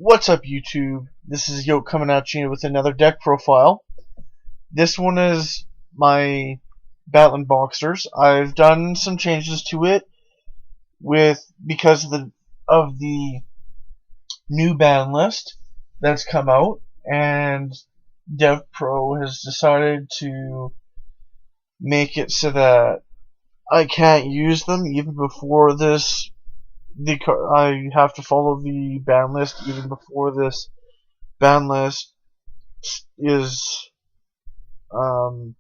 What's up, YouTube? This is Yoke coming at you with another deck profile. This one is my Battling Boxers. I've done some changes to it because of the new ban list that's come out, and DevPro has decided to make it so that I can't use them even before this. I have to follow the ban list even before this ban list is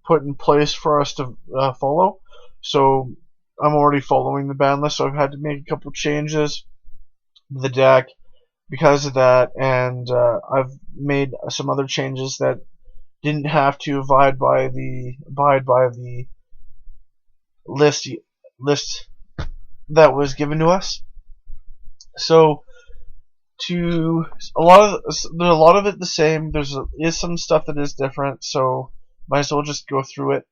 put in place for us to follow. So I'm already following the ban list, so I've had to make a couple changes to the deck because of that, and I've made some other changes that didn't have to abide by the list that was given to us. So there's a lot of it the same. Is some stuff that is different, so might as well just go through it.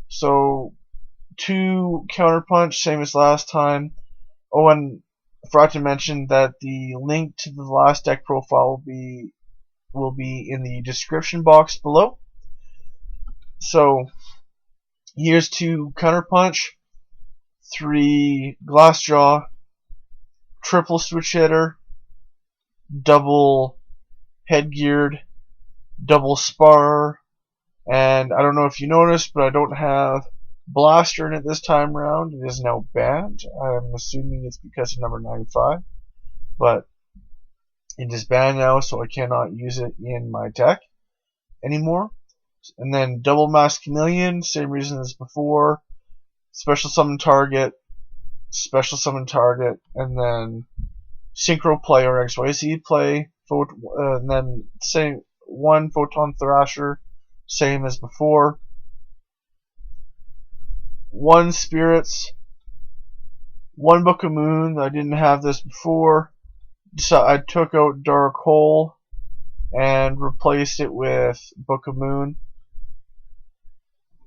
So 2 counterpunch, same as last time. Oh, and I forgot to mention that the link to the last deck profile will be in the description box below. So here's 2 counterpunch, 3 glassjaw, triple switch hitter, double headgeared, double spar, and I don't know if you noticed, but I don't have blaster in it this time around. It is now banned. I'm assuming it's because of number 95, but it is banned now, so I cannot use it in my deck anymore. And then double mask chameleon, same reason as before. Special summon target, and then synchro play or XYZ play, and then same 1 photon thrasher, same as before. 1 spirits, 1 book of moon. I didn't have this before, so I took out dark hole and replaced it with book of moon.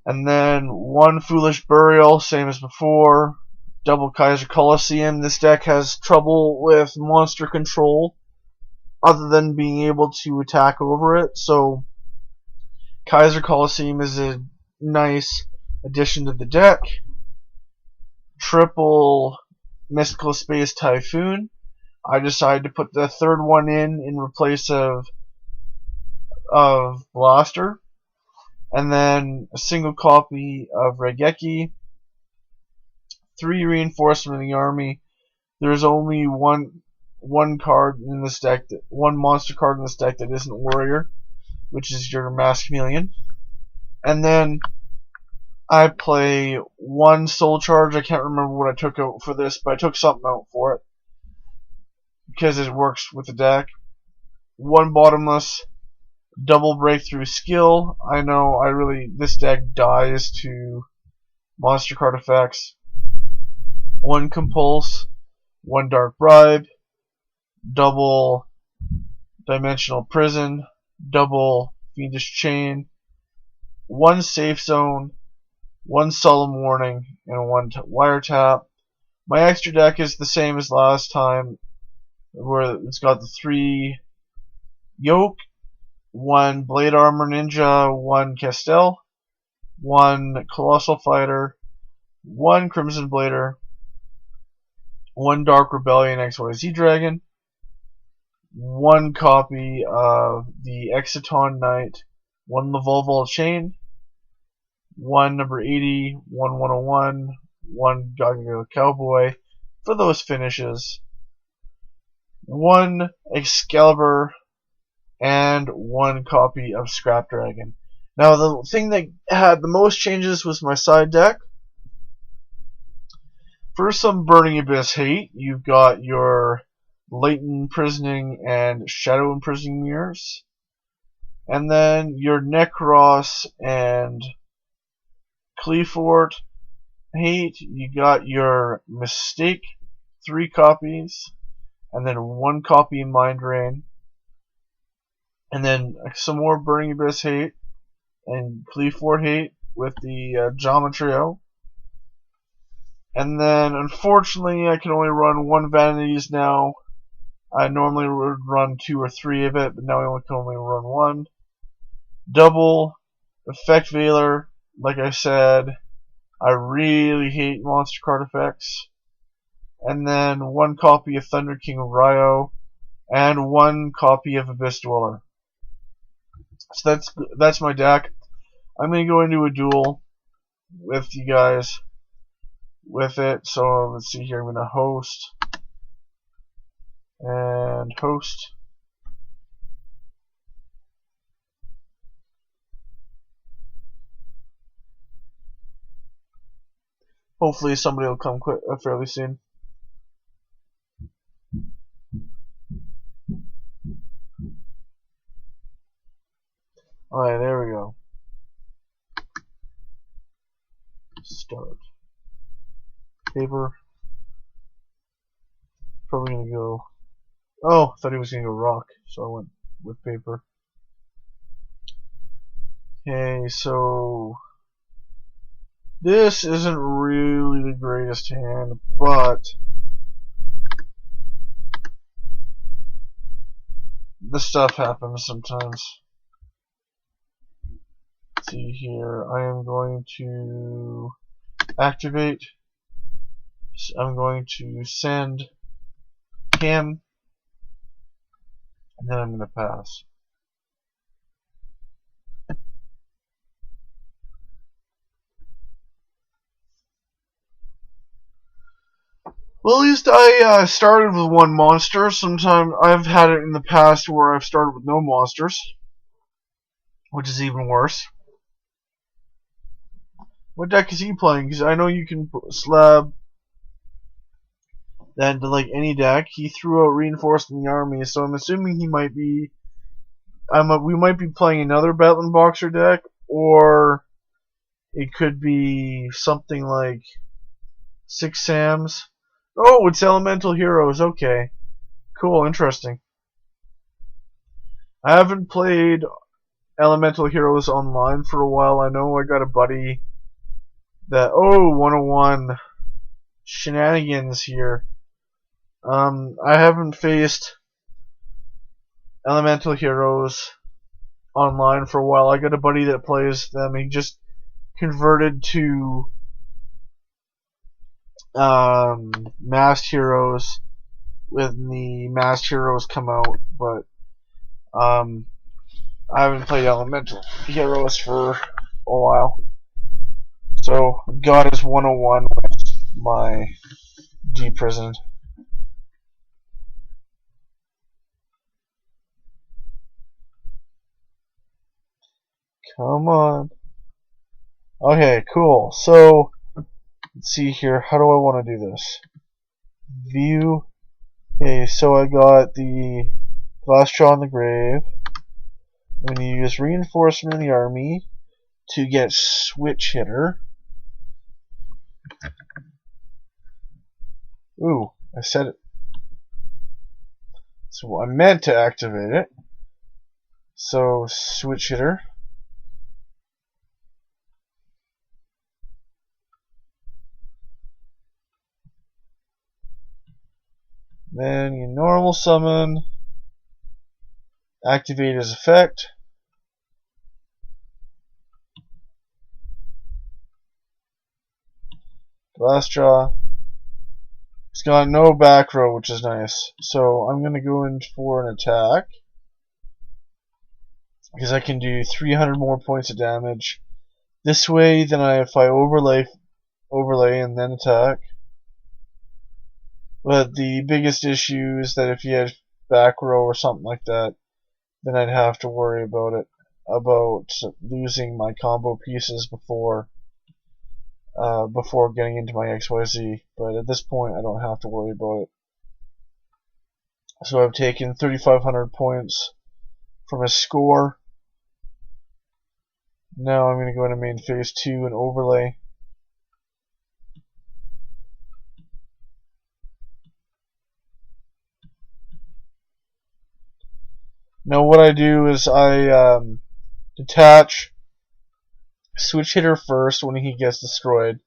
And then 1 foolish burial, same as before. Double Kaiser Coliseum. This deck has trouble with monster control other than being able to attack over it, so Kaiser Coliseum is a nice addition to the deck. Triple Mystical Space Typhoon. I decided to put the 3rd one in replace of Blaster. And then a single copy of Regeki. 3 reinforcement in the army. There's only one card in this deck, one monster card in this deck that isn't Warrior, which is your Mask Chameleon. And then I play 1 Soul Charge. I can't remember what I took out for this, but I took something out for it because it works with the deck. 1 Bottomless, double Breakthrough Skill. I know this deck dies to monster card effects. 1 Compulse, 1 Dark Bribe, double Dimensional Prison, double Fiendish Chain, 1 Safe Zone, 1 Solemn Warning, and 1 Wiretap. My extra deck is the same as last time, where it's got the 3 Yoke, 1 Blade Armor Ninja, 1 Castell, 1 Colossal Fighter, 1 Crimson Blader, 1 Dark Rebellion XYZ Dragon, 1 copy of the Exciton Knight, 1 Lavolval Chain, 1 number 80, 1 101, 1 Gaga Cowboy for those finishes, 1 Excalibur, and 1 copy of Scrap Dragon. Now, the thing that had the most changes was my side deck. For some Burning Abyss hate, you've got your Latent Imprisoning and Shadow Imprisoning Mirrors. And then your Necros and Cleafort hate, you got your Mistake, 3 copies, and then 1 copy of Mind Drain. And then some more Burning Abyss hate and Cleafort hate with the Geometrio. And then, unfortunately, I can only run 1 Vanities now. I normally would run 2 or 3 of it, but now I can only run 1. Double effect Veiler. Like I said, I really hate monster card effects. And then 1 copy of Thunder King of Ryo, and 1 copy of Abyss Dweller. So that's my deck. I'm gonna go into a duel with you guys with it. So let's see here. I'm gonna host and host. Hopefully somebody will come fairly soon. Alright, there we go. Start. Paper. Probably gonna go. Oh, I thought he was gonna go rock, so I went with paper. Okay, so this isn't really the greatest hand, but this stuff happens sometimes. Let's see here, I am going to activate. I'm going to send him, and then I'm going to pass. Well, at least I started with 1 monster. Sometimes I've had it in the past where I've started with no monsters, which is even worse. What deck is he playing? Because I know you can slab that into like any deck. He threw out Reinforcing the Army, so I'm assuming he might be. We might be playing another Battling Boxer deck, or it could be something like 6 Sams. Oh, it's Elemental Heroes. Okay, cool, interesting. I haven't played Elemental Heroes online for a while. I know I got a buddy that 101 shenanigans here. I haven't faced Elemental Heroes online for a while. I got a buddy that plays them. He just converted to Masked Heroes when the Masked Heroes come out, but I haven't played Elemental Heroes for a while. So God is 101 with my D-Prisoned. Come on. Okay, cool. So let's see here. How do I want to do this? View. Okay, so I got the Glassjaw in the Grave. I'm going to use Reinforcement in the Army to get Switch Hitter. Ooh, I said it. So I meant to activate it. So Switch Hitter. Then you normal summon. Activate his effect. Glassjaw. He's got no back row, which is nice. So I'm going to go in for an attack. Because I can do 300 more points of damage. This way, then if I overlay and then attack. But the biggest issue is that if he had back row or something like that, then I'd have to worry about it. About losing my combo pieces before getting into my XYZ, but at this point I don't have to worry about it. So I've taken 3,500 points from his score. Now I'm going to go into main phase 2 and overlay. Now what I do is I detach Switch Hitter first when he gets destroyed,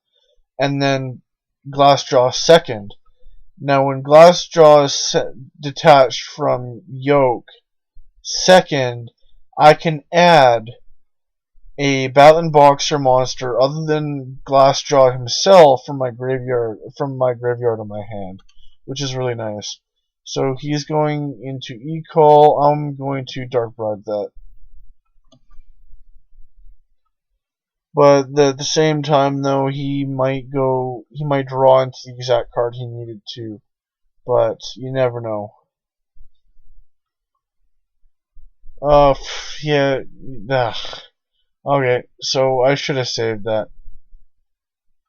and then Glassjaw second. Now, when Glassjaw is detached from Yoke, second, I can add a Battling Boxer monster other than Glassjaw himself from my graveyard on my hand, which is really nice. So he's going into E-Call. I'm going to Dark Bribe that. But at the same time, though, he might draw into the exact card he needed to. But you never know. Yeah. Ugh. Okay, so I should have saved that.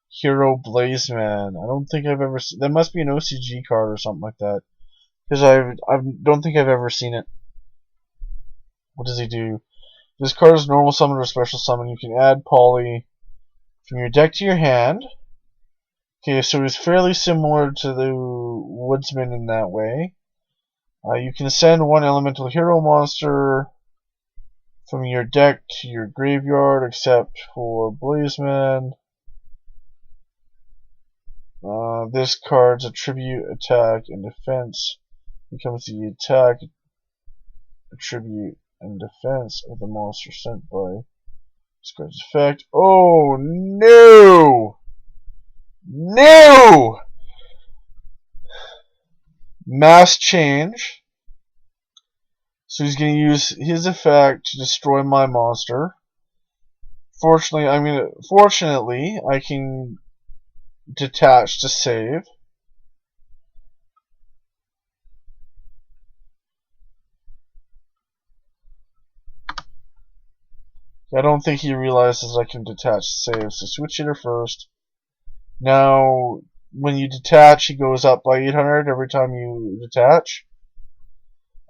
Hero Blazeman. I don't think I've ever seen. That must be an OCG card or something like that. Because I don't think I've ever seen it. What does he do? This card is normal summon or special summon. You can add Poly from your deck to your hand. Okay, so he's fairly similar to the Woodsman in that way. You can send one elemental hero monster from your deck to your graveyard, except for Blazeman. This card's attribute, attack, and defense becomes the attack, attribute, and defense of the monster sent by this card's effect. Oh no! No! Mass change. So he's going to use his effect to destroy my monster. Fortunately, I can detach to save. I don't think he realizes I can detach to save, so switch hitter first. Now, when you detach, he goes up by 800 every time you detach.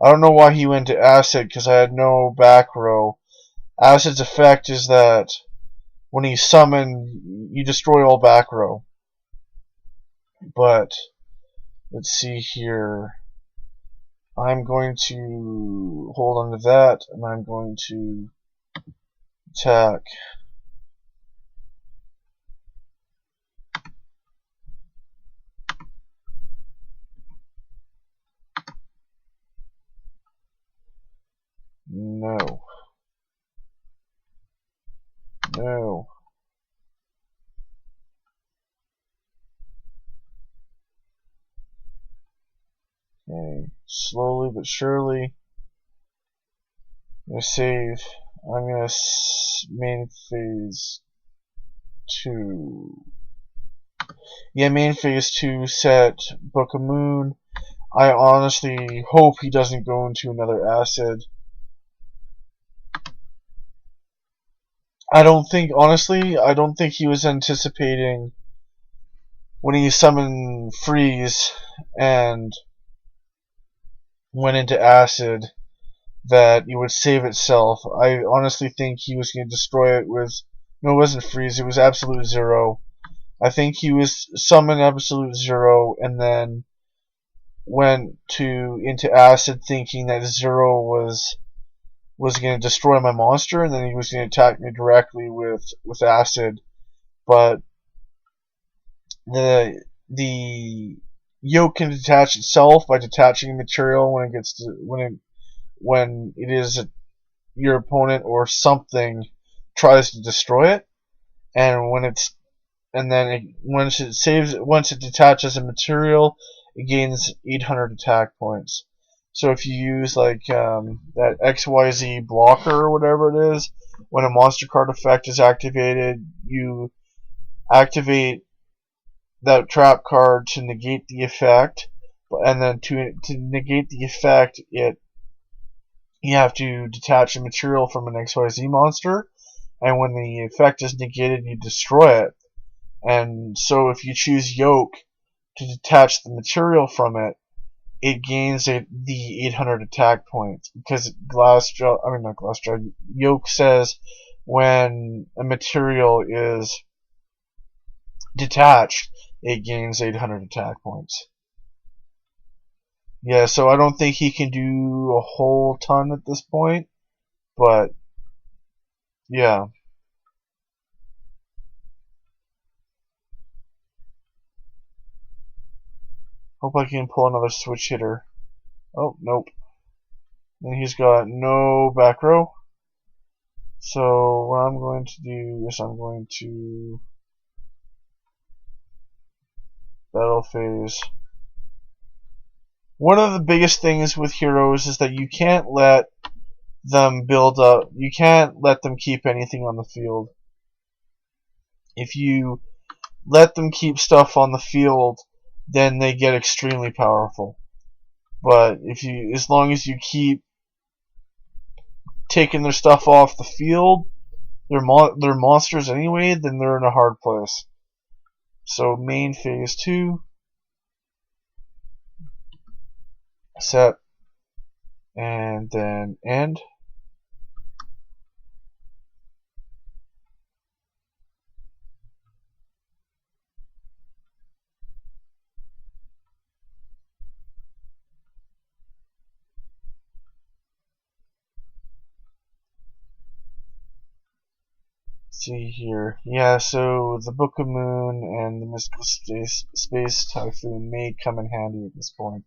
I don't know why he went to Acid, because I had no back row. Acid's effect is that when he's summoned, you destroy all back row. But, let's see here. I'm going to hold on to that, and I'm going to attack. No. No. Okay. Slowly but surely. I'm going to save. I'm going to main phase 2. Yeah, main phase 2 set Book of Moon. I honestly hope he doesn't go into another acid. I don't think he was anticipating when he summoned Freeze and went into acid that it would save itself. I honestly think he was going to destroy it with... No, it wasn't Freeze, it was Absolute Zero. I think he was summoned Absolute Zero and then went into acid thinking that Zero was going to destroy my monster, and then he was going to attack me directly with acid. But the yoke can detach itself by detaching material when it gets to, when it is your opponent or something tries to destroy it, and once it detaches a material, it gains 800 attack points. So if you use like that XYZ blocker or whatever it is, when a monster card effect is activated, you activate that trap card to negate the effect, and then to negate the effect, you have to detach a material from an XYZ monster, and when the effect is negated, you destroy it. And so if you choose Yoke to detach the material from it, it gains the 800 attack points, because Yoke says when a material is detached, it gains 800 attack points. Yeah, so I don't think he can do a whole ton at this point, but yeah. Hope I can pull another switch hitter. Oh, nope. And he's got no back row. So what I'm going to do is I'm going to battle phase. One of the biggest things with heroes is that you can't let them build up. You can't let them keep anything on the field. If you let them keep stuff on the field, then they get extremely powerful. But as long as you keep taking their stuff off the field, they're monsters anyway, then they're in a hard place. So main phase 2, set, and then end. See here. Yeah, so the Book of Moon and the Mystical Space Typhoon may come in handy at this point,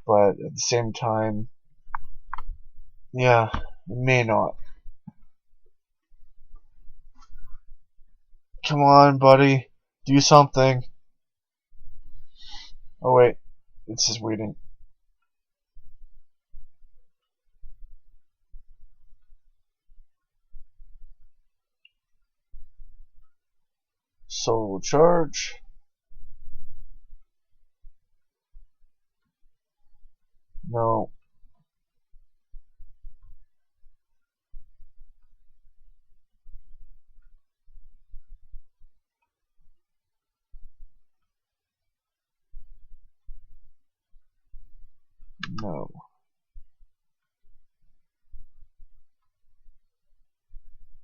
but at the same time, yeah, it may not. Come on, buddy. Do something. Oh, wait. It's just waiting. Soul charge. No. No.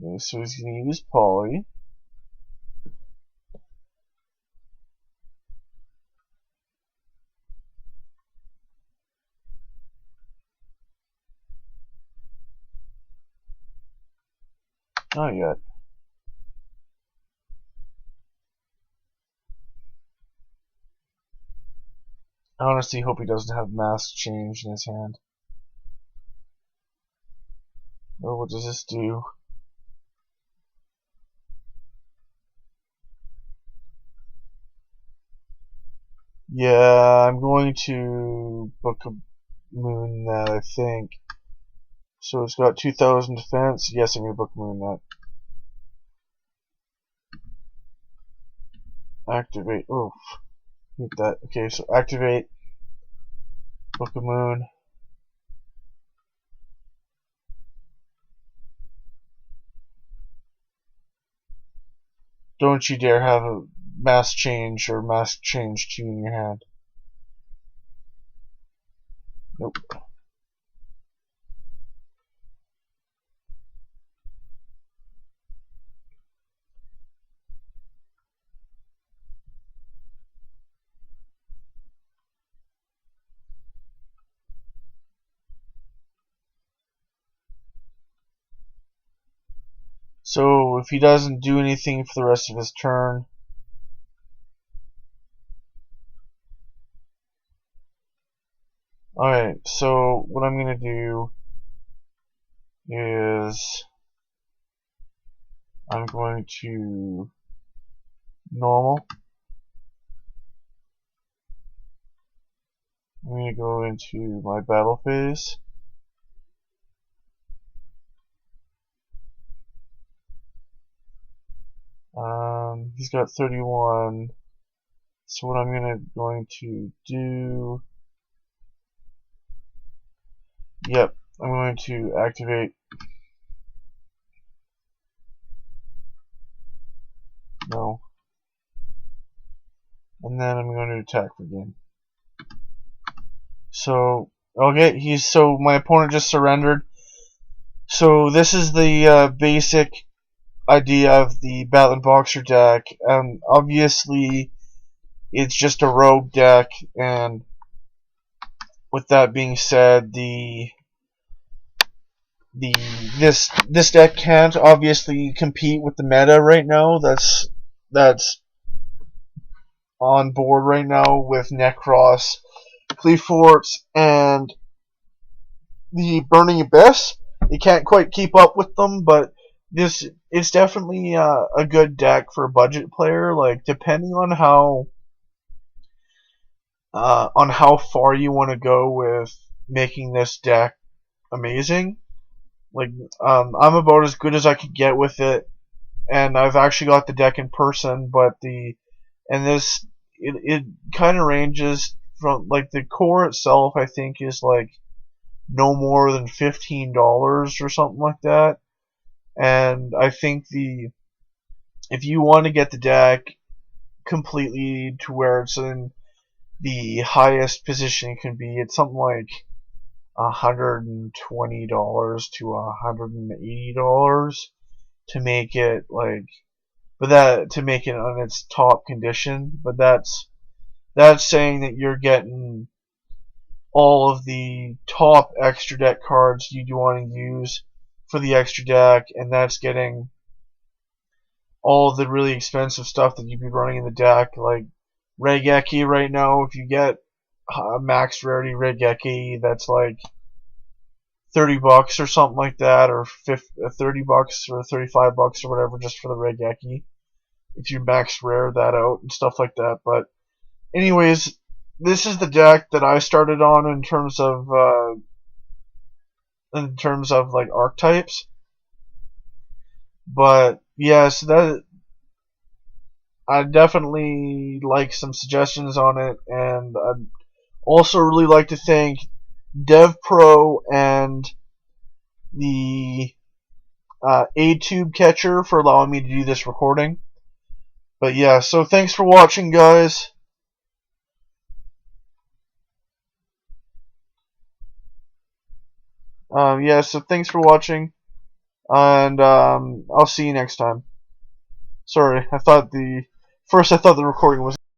Okay, so he's going to use Poly. Not yet. I honestly hope he doesn't have mask change in his hand. Oh, what does this do? Yeah, I'm going to Book of Moon that, I think. So it's got 2,000 defense. Yes, I'm going to Book of Moon that. Activate. Oh, hate that. Okay, so activate Book of Moon. Don't you dare have a mask change or mask change 2 in your hand. Nope. So if he doesn't do anything for the rest of his turn, alright, so what I'm going to do is I'm going to normal. I'm going to go into my battle phase. He's got 31. So what I'm going to do, yep, I'm going to activate. No. And then I'm going to attack again. So okay, so my opponent just surrendered. So this is the basic idea of the Battling Boxer deck. Obviously, it's just a rogue deck, and with that being said, this deck can't obviously compete with the meta right now. That's on board right now with Necros Forts, and the Burning Abyss. You can't quite keep up with them, but this is definitely a good deck for a budget player. Like, depending on how far you want to go with making this deck amazing. Like, I'm about as good as I could get with it, and I've actually got the deck in person. But it kind of ranges from, like, the core itself, I think, is like no more than $15 or something like that. And I think if you want to get the deck completely to where it's in the highest position it can be, it's something like $120 to $180 to make it to make it on its top condition. But that's saying that you're getting all of the top extra deck cards you do want to use for the extra deck, and that's getting all of the really expensive stuff that you'd be running in the deck, like Regeki right now. If you get a max rarity Regeki, that's like $30 or something like that, or $30 or $35 or whatever, just for the Regeki, if you max rare that out and stuff like that. But anyways, this is the deck that I started on in terms of like archetypes. But yes, that I definitely like some suggestions on it, and I'd also really like to thank DevPro and the A-Tube Catcher for allowing me to do this recording. But yeah, so thanks for watching, guys. Yeah, so thanks for watching, and I'll see you next time. Sorry, I thought the recording was